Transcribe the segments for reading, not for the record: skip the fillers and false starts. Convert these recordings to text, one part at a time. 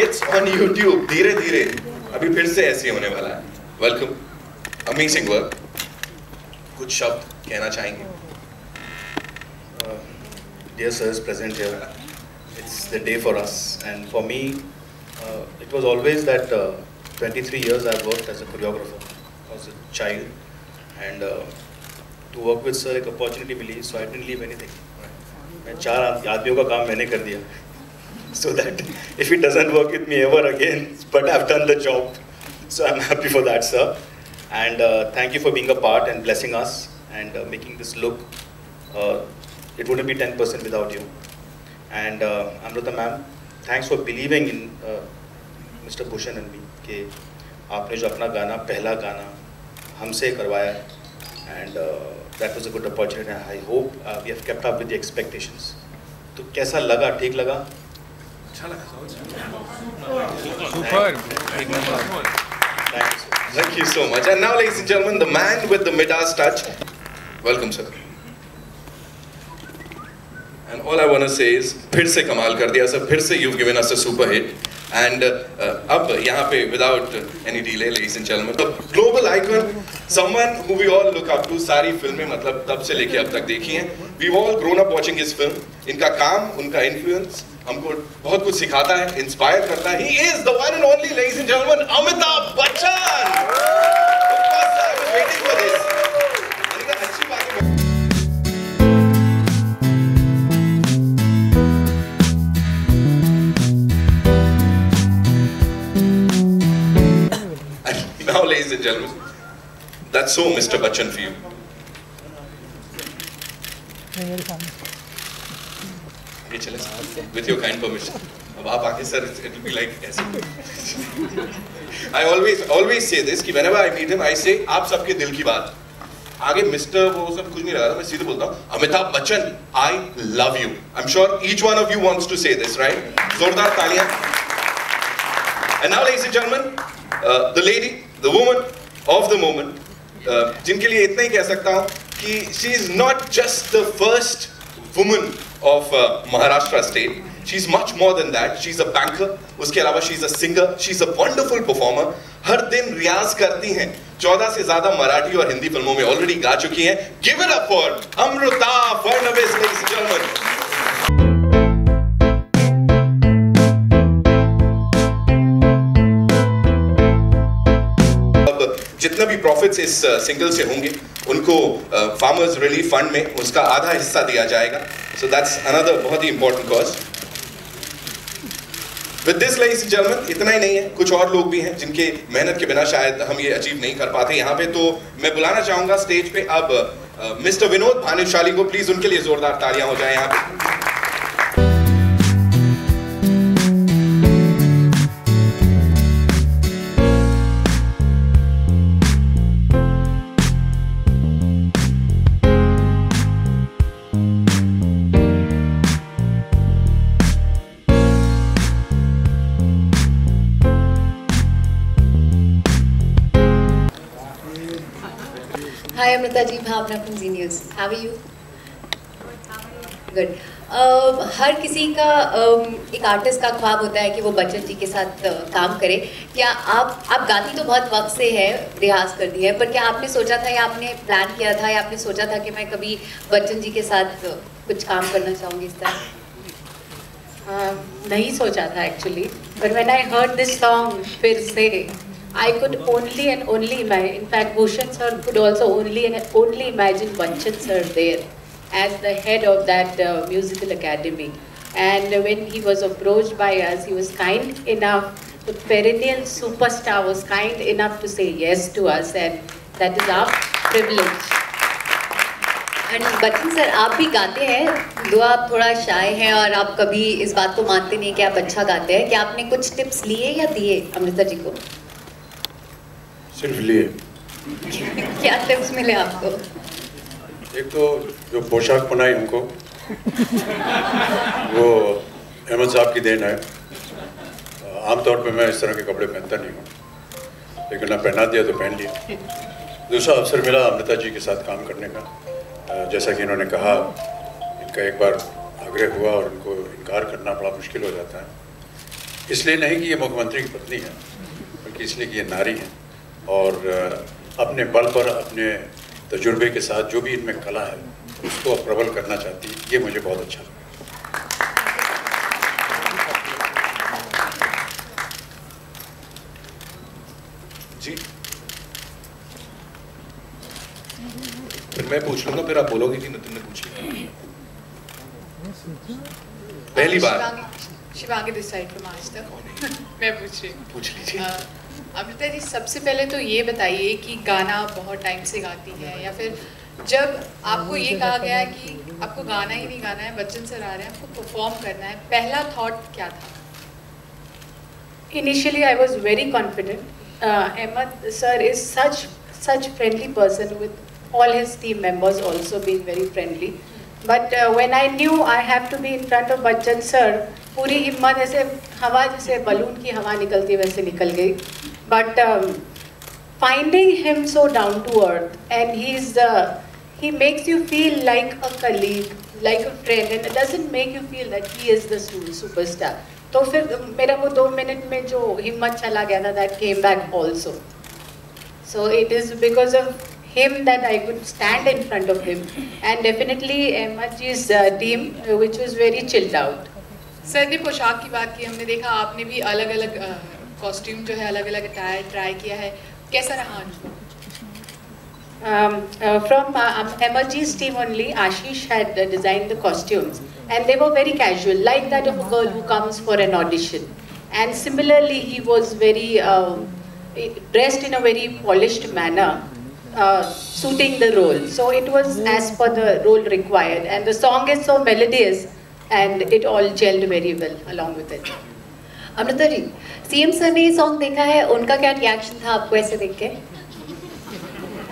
hits on YouTube. धीरे धीरे अभी फिर से ऐसे होने वाला है. Welcome, amazing work. कुछ शब्द कहना चाहेंगे? Dear sirs present here, it's the day for us, and for me, it was always that 23 years I've worked as a choreographer. I was a child, and to work with sir, एक opportunity milli, so I didn't leave anything. मैं 4 आदमियों का काम मैंने कर दिया, so that if it doesn't work with me ever again, but I've done the job, so I'm happy for that, sir. And thank you for being a part and blessing us and making this look. It wouldn't be 10% without you. And Amrita ma'am, thanks for believing in Mr. Bhushan and me कि आपने जो अपना गाना, पहला गाना हमसे करवाया, and that was a good opportunity. I hope we have kept up with the expectations. तो कैसा लगा? ठीक लगा? अच्छा लगा. Super. एक number. Thank you so much. And now, ladies and gentlemen, the man with the Midas touch. Welcome, sir. And all I want to say is, फिर से कमाल कर दिया सर, फिर से you've given us a super hit. And अब यहाँ पे without any delay, ladies and gentlemen, the global icon, someone who we all look up to, सारी फिल्में मतलब तब से लेके अब तक देखी हैं. We've all grown up watching his film. इनका काम, उनका influence हमको बहुत कुछ सिखाता है, inspire करता है. He is the one and only, ladies and gentlemen, Amitabh Bachchan. Of course, I was waiting for this. अच्छी बात है. Now, ladies and gentlemen, that's so Mr. Bachchan for you. ये चले with your kind permission. अब आप आके sir, it will be like ऐसे. I always say this कि whenever I meet him, I say आप सबके दिल की बात. आगे Mr. वो सब कुछ नहीं लगा था, मैं सीधे बोलता हूँ Amitabh Bachchan, I love you. I'm sure each one of you wants to say this, right? जोरदार तालियां. And now, ladies and gentlemen, the lady, the woman of the moment, जिनके लिए इतना ही कह सकता हूँ कि she is not just the first woman of Maharashtra state. She's much more than that. She's a banker. उसके अलावा she's a singer. She's a wonderful performer. हर दिन रियाज करती हैं. 14 से ज़्यादा मराठी और हिंदी फिल्मों में ऑलरेडी गा चुकी हैं. Give it up for Amrita Fadnavis, ladies and gentlemen. जितना भी प्रॉफिट्स इस सिंगल से होंगे उनको फार्मर्स रिलीफ फंड में उसका आधा हिस्सा दिया जाएगा. सो दैट्स अनदर बहुत ही important cause. With this, ladies and gentlemen, इतना ही नहीं है, कुछ और लोग भी हैं जिनके मेहनत के बिना शायद हम ये अचीव नहीं कर पाते यहाँ पे. तो मैं बुलाना चाहूंगा स्टेज पे अब मिस्टर विनोद भानुशाली को. प्लीज उनके लिए जोरदार तालियां हो जाए यहाँ पे. Hi Amrita ji, Bhavna from Zee News. How are you? Good. हर किसी का एक आर्टिस्ट का ख्वाब होता है कि वो बच्चन जी के साथ काम करे. क्या आप गाती तो बहुत वक्त से है, रियाज कर दी है, पर क्या आपने सोचा था या आपने प्लान किया था या आपने सोचा था कि मैं कभी बच्चन जी के साथ कुछ काम करना चाहूँगी इस तरह? नहीं सोचा था actually, but when I heard this song फिर से I could only and only imagine. In fact, Bhushan sir could also only imagine Bachchan sir there as the head of that musical academy. And when he was approached by us, he was kind enough. The perennial superstar was kind enough to say yes to us, and that is our privilege. And Bachchan sir, आप भी गाते हैं, दो आप थोड़ा शाय हैं और आप कभी इस बात को मानते नहीं कि आप अच्छा गाते हैं. क्या आपने कुछ टिप्स लिए या दिए अमृता जी को? सिर्फ लिए. क्या टिप्स मिले आपको? एक तो जो पोशाक बनाई हमको वो अहमद साहब की देन है. आमतौर पे मैं इस तरह के कपड़े पहनता नहीं हूँ, लेकिन ना पहना दिया तो पहन लिया. दूसरा अवसर मिला अमृता जी के साथ काम करने का. जैसा कि इन्होंने कहा, इनका एक बार आग्रह हुआ और उनको इनकार करना बड़ा मुश्किल हो जाता है. इसलिए नहीं कि ये मुख्यमंत्री की पत्नी है, बल्कि इसलिए कि ये नारी है और अपने बल पर, अपने तजुर्बे के साथ जो भी इनमें कला है उसको प्रबल करना चाहती है। ये मुझे बहुत अच्छा लगा। जी फिर मैं पूछ लूंगा, फिर आप बोलोगे कि नितिन ने पूछ लिया। पहली बार शिवांगी दिस साइड फ्रॉम आज तक मैं पूछ रही हूँ। पूछ लीजिए। अमृता जी, सबसे पहले तो ये बताइए कि गाना बहुत टाइम से गाती है, या फिर जब आपको ये कहा गया कि आपको गाना ही नहीं गाना है, बच्चन सर आ रहे हैं, आपको परफॉर्म करना है, पहला थॉट क्या था? Initially, I was very confident. Ahmed sir is such friendly person with all his team members also being very friendly. But when I knew I have to be in front of Bachchan sir, पूरी हिम्मत ऐसे हवा जैसे balloon की हवा निकलती है वैसे निकल गई. But finding him so down to earth, and he makes you feel like a colleague, like a friend, and it doesn't make you feel that he is the superstar. तो फिर मेरा वो 2 मिनट में जो हिम्मत चला गया था, that came back also. So it is because of him that I could stand in front of him, and definitely Ahmed ji's team, which was very chilled out. Sir ने पोशाक की बात की, हमने देखा आपने भी अलग अलग कॉस्ट्यूम जो है अलग अलग अटायर ट्राई किया है, कैसा रहा अनुभव? From Ahmed ji's team only, Ashish had designed the costumes, and they were very casual, like that of a girl who comes for an audition. And similarly, he was very dressed in a very polished manner, suiting the role. So it was as per the role required, and the song is so melodious, and it all gelled very well along with it. Amrita ji, CM sir ने ये song देखा है, उनका क्या reaction था आपको ऐसे देख के?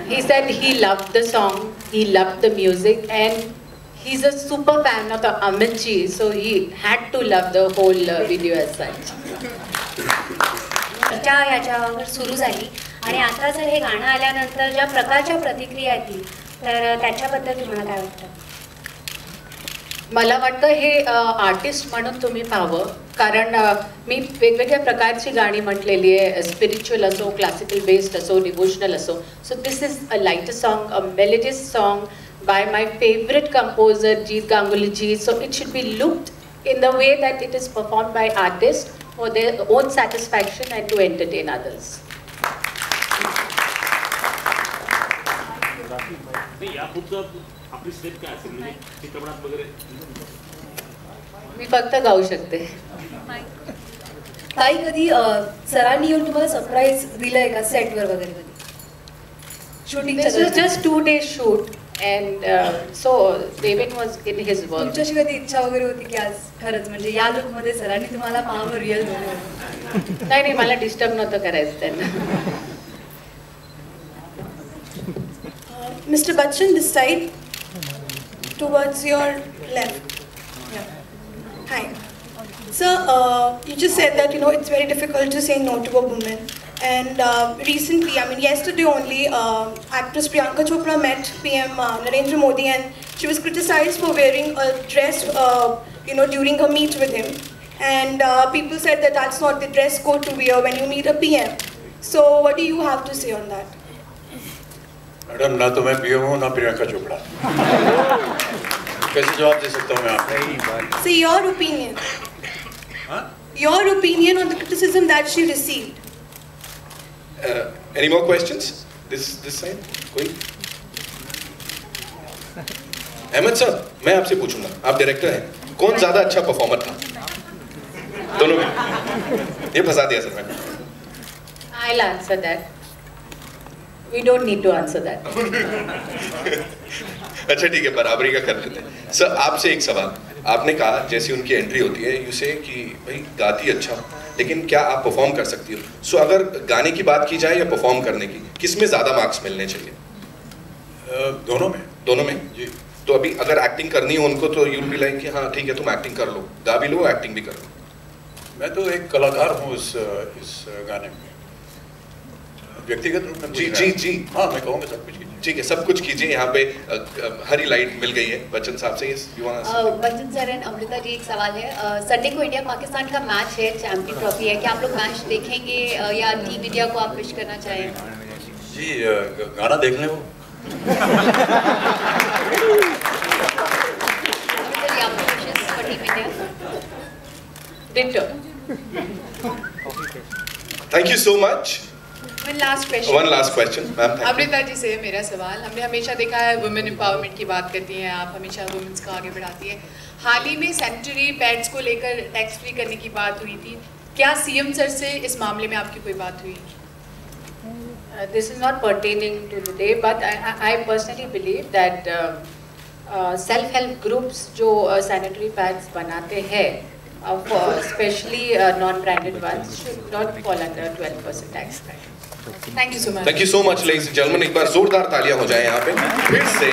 He said he loved the song, he loved the music, and he's a super fan of Amit ji, so he had to love the whole video as such. याच्यावर सुरू झाली आणि आता जर हे गाणं आल्यानंतर ज्या प्रकारच्या प्रतिक्रिया येतील तर त्याच्याबद्दल तुम्हाला काय वाटतं? मला वाटतं हे आर्टिस्ट म्हणून तुम्ही पाहावं, कारण मी वेगवेगळ्या प्रकारची गाणी म्हटलेली आहे, स्पिरिच्युअल असो, क्लासिकल बेस्ड असो, डिवोशनल असो. So this is a lighter song, a melodious song by my favorite composer Jeet Ganguly ji. So it should be looked in the way that it is performed by artists for their own satisfaction and to entertain others. मी फक्त गाऊ शकते. ताई, कधी सरांनी येऊन तुम्हाला surprise दिलंय का सेटवर वगैरे कधी? This was just 2 days shoot, and so Devin was in his work. तुमच्याशी कधी इच्छा वगैरे होती की आज खरंच म्हणजे या लुकमध्ये सरांनी तुम्हाला पाहावं रिअल? नाही, मला डिस्टर्ब नव्हतं करायचं त्यांना. Mr. Bachchan, this side, towards your left. Yeah. Hi. Sir, you just said that, it's very difficult to say no to a woman. And recently, yesterday only, actress Priyanka Chopra met PM Narendra Modi, and she was criticized for wearing a dress, during her meet with him. And people said that that's not the dress code to wear when you meet a PM. So what do you have to say on that? Madam, ना तो मैं PM हूँ ना प्रियंका चोपड़ा, कैसे जवाब दे सकता हूँ मैं आपको? Say your opinion. हाँ? Your opinion on the criticism that she received. Any more questions? This side? कोई? अहमद साहब, मैं आपसे पूछूंगा, आप डायरेक्टर हैं, कौन ज्यादा अच्छा परफॉर्मर था दोनों में? ये फंसा दिया सर मैंने. I'll answer that. We don't need to answer that. अच्छा ठीक है, बराबरी का कर लेते हैं. सर, आपसे एक सवाल. आपने कहा जैसी उनकी एंट्री होती है, यू से कि भाई गाती अच्छा, लेकिन क्या आप परफॉर्म कर सकती हो? सो अगर गाने की बात की जाए या परफॉर्म करने की, किस में ज्यादा मार्क्स मिलने चाहिए? दोनों में. दोनों में जी. तो अभी अगर एक्टिंग करनी हो उनको तो यू बी लाइक कि हाँ ठीक है तुम एक्टिंग कर लो, गा भी लो, एक्टिंग भी कर लो. मैं तो एक कलाकार हूँ इस गाने में. व्यक्तिगत रूप में जी जी जी हाँ, मैं कहूँगा सब कुछ कीजिए। ठीक है, सब कुछ कीजिए। यहाँ पे हरी लाइट मिल गई है बच्चन साहब से। बच्चन सर एंड अमृता जी, एक सवाल है। संडे को इंडिया पाकिस्तान का मैच है, चैंपियन ट्रॉफी है, क्या आप लोग मैच देखेंगे या टीम इंडिया को आप विश करना चाहें? जी गाना देख लें वो। अमृता जी, आपके विशेष for team India? Ditto. Thank you so much. One last question. One last question, ma'am. Amrita ji से मेरा सवाल, हमने हमेशा देखा है वुमेन एम्पावरमेंट की बात करती हैं आप, हमेशा वुमेन्स को आगे बढ़ाती है। हाल ही में सैनिटरी पैड्स को लेकर टैक्स फ्री करने की बात हुई थी, क्या सीएम सर से इस मामले में आपकी कोई बात हुई? This is not pertaining to today, but I personally believe that self-help groups जो sanitary pads बनाते हैं, especially non-branded ones, should not fall under 12% tax bracket. Thank you so much. Thank you so much ladies and gentleman. एक बार जोरदार तालियां हो जाए यहाँ पे फिर से।